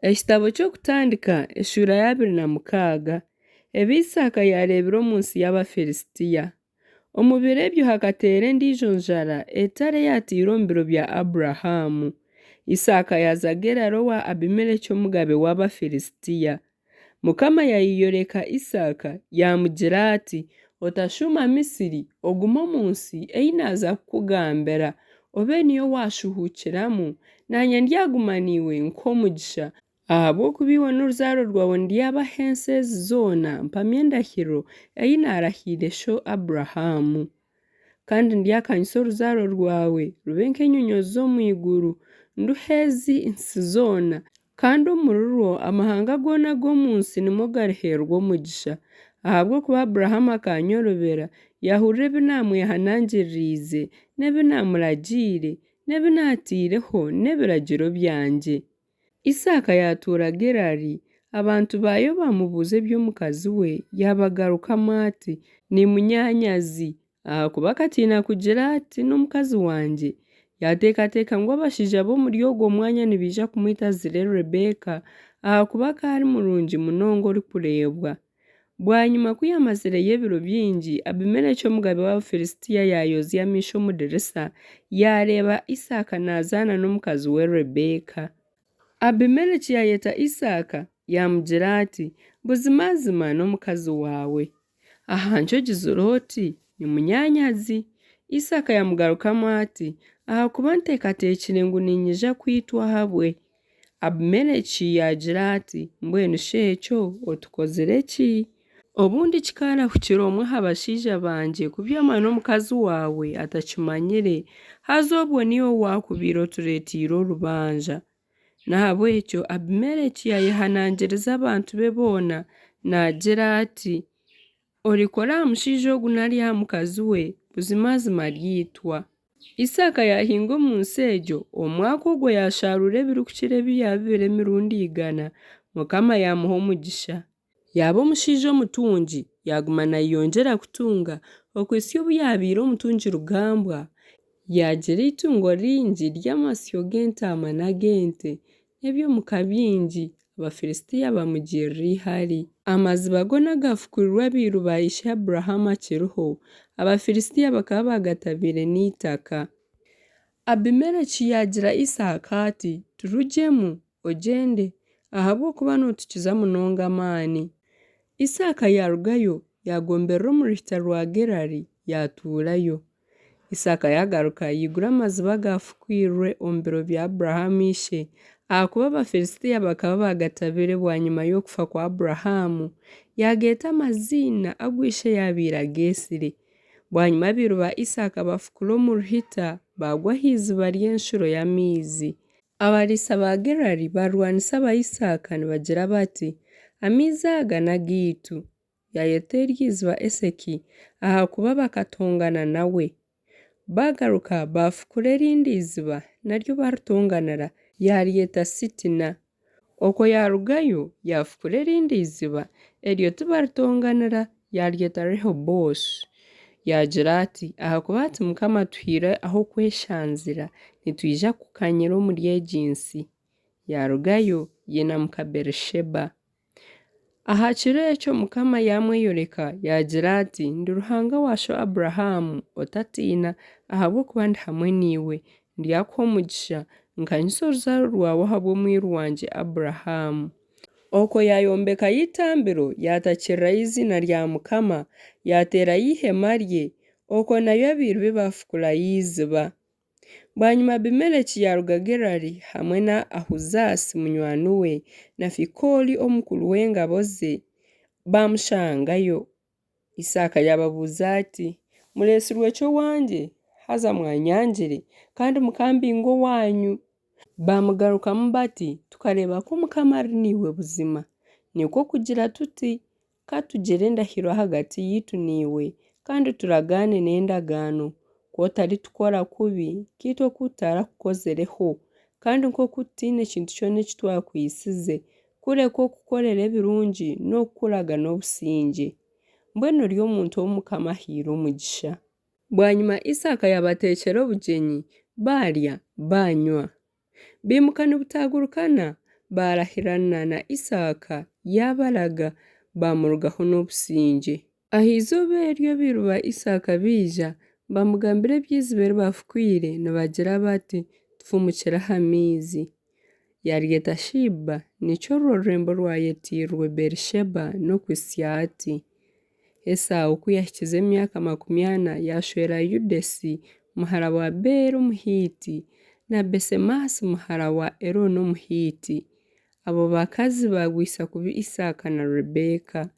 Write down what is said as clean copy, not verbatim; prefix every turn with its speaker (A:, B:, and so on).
A: Ekitabo ky'okutandika eshuura ya 26 ebi Isaaka yareebire omu nsi y'Abafilisitiya. Omu biro ebyo hakateera endiijo njara etara eyatiire omu biro bya Aburahamu. Isaaka yaza Gerari owa Abimeleki omugabe w'Abafilisitiya. Mukama yayiyoreka Isaaka yamugira ati otashuma Misiri ogume omu nsi ei naaza kukugambira obe niyo washuhukiramu nanye ndyaguma niiwe nk'omugisha ahabw'okuba iwe n'oruzaaro rwawe ndyabaha ensi ezi zoona mpamya endahiro ei naarahiire sho Aburahamu. Kandi ndyakanyisa oruzaaro rwawe rube nk'enyonyozi z'omu iguru nduhe ezi nsi zoona kandi omuri rwo amahanga goona g'omu nsi nimwo gariheerwe omugisha ahabw'okuba Aburahamu akanyorobera yahurira ebi namwehanangiririize n'ebi namuragiire n'ebi naatiireho n'ebiragiro byangye. Isaaka yatuura Gerari abantu bayo bamubuuza eby'omukazi we yabagarukamu ati ni munyanyazi ahakuba akatiina kugira ati n'omukazi wangye. Yateekateeka ngu abashaija b'omuri ogwo mwanya nibaija kumwitazira Rebeka ahakuba akari murungi munonga orikureebwa. Bwanyuma ku yamazireyo ebiro bingi Abimeleki omugabe w'Abafilisitiya yayozya amaisho omu dirisa yareeba Isaaka naazaana n'omukazi we Rebeka. Abimeleki yayeta Isaaka yamugira ati buzimazima n'omukazi waawe ahankyogizire oti ni munyanyazi. Isaaka yamugarukamu ati ahakuba nteekateekire ngu ninyija kwitwa ahabwe. Abimeleki yagira ati mbwenu sheekyo otukozire ki? Obundi kikaarahukira omwe aha bashaija bangye kubyama n'omukazi waawe atakimanyire haza obwo niwe waakubiire otureetiire orubanja. Nahabwekyo Abimeleki yayehanangiriza abantu be boona naagira ati orikora aha mushaija ogu nari aha mukazi we buzimazima ryitwa. Isaaka yahinga omu nsi egyo omwaka ogwo yasharuura ebirikukira ebi yabiire emirundi 100 Mukama yamuha omugisha. Yaaba omushaija omutungi yaguma nayeyongyera kutunga okwisi obu yabiire omutungi rugambwa yagira itungo ringi ry'amasyo g'entaama n'ag'ente n'ebyomuka bingi. Abafilisitiya bamugirira ihari. Amaziba goona agafukurirwe abiiru ba ishe Aburahamu akiriho Abafilisitiya bakaba bagatabiire n'itaka. Abimeleki yagira Isaaka ati turugyemu ogyende ahabw'okuba nootukiza munonga amaani. Isaaka yarugayo yagomberera omu ruhita rwa Gerari yatuurayo. Isaaka yagaruka yigura amaziba agafukwirwe omu biro bya Aburahamu ishe ahakuba Abafilisitiya bakaba bagatabiire bwanyuma y'okufa kwa Aburahamu yageeta amaziina agu ishe yabiire ageesire. Bwanyuma abiiru ba Isaaka bafukura omu ruhita bagwa ah'iziba ry'enshuro y'amaizi. Abariisa ba Gerari barwanisa aba Isaaka nibagira bati amaizi aga n'agaitu. Yayeta ery'iziba Eseki ahakuba bakatongana nawe. Bagaruka bafukura erindi iziba naryo baritonganira yaryeta Sitina. Okwo yarugayo yafukura erindi iziba eryo tibaritonganira yaryeta Rehoboshi. Yagira ati ahakuba ati Mukama atuhiire aho kweshanzira nitwija kukanyira omuri egi nsi. Yarugayo yenamuka Berisheba. Aha kiro ekyo Mukama yamweyoreka yagira ati ndi Ruhanga washo Aburahamu otatiina ahabw'okuba ndi hamwe niiwe ndyakuha omugisha nkanyisa oruzaaro rwawe ahabw'omwiru wangye Aburahamu. Okwo yayombekayo itambiro yatakirirayo izina rya Mukama yateerayo ihema rye okwo nayo abiiru be bafukurayo iziba. Bwanyuma Abimeleki yaruga Gerari hamwe na Ahuzasi munywani we na Fikoli omukuru w'engabo ze bamushangayo. Isaaka yababuuza ati mureesirwe ki owange haza mwanyangire kandi mukambinga owanyu? Bamugarukamu bati tukareeba ko Mukama ari niiwe buzima nikwo kugira tuti katugire endahiro hagati yitu niiwe kandi turagaane n'endagaano kwotarituukora kubi kitu okutarakukozereho kandi nk'oku tutiine kintu kyona eki twakwisize kureka okukorera ebirungi n'okukuraga n'obusingye. Mbwenu ori omuntu w'Omukama ahiire omugisha. Bwanyuma Isaaka yabateekera obugyenyi barya banywa bimuka nibutagurukana barahirana na Isaaka yabaraga bamurugaho n'obusingye. Ah'izooba eryo biru ba Isaaka biija bamugambira eby'izooba eri bafukwire nibagira bati tufumukire aha maizi. Yaryeta Shiba nikyo rwo rurembo rwayetirwe Berisheba n'okusya ati. Esaawu ku yahikize emyaka 40 yashwera Yudesi muhara wa Beeri Omuhiti na Besemasi muhara wa Eroni Omuhiti. Abo bakazi bagwisa kubi Isaaka na Rebeka.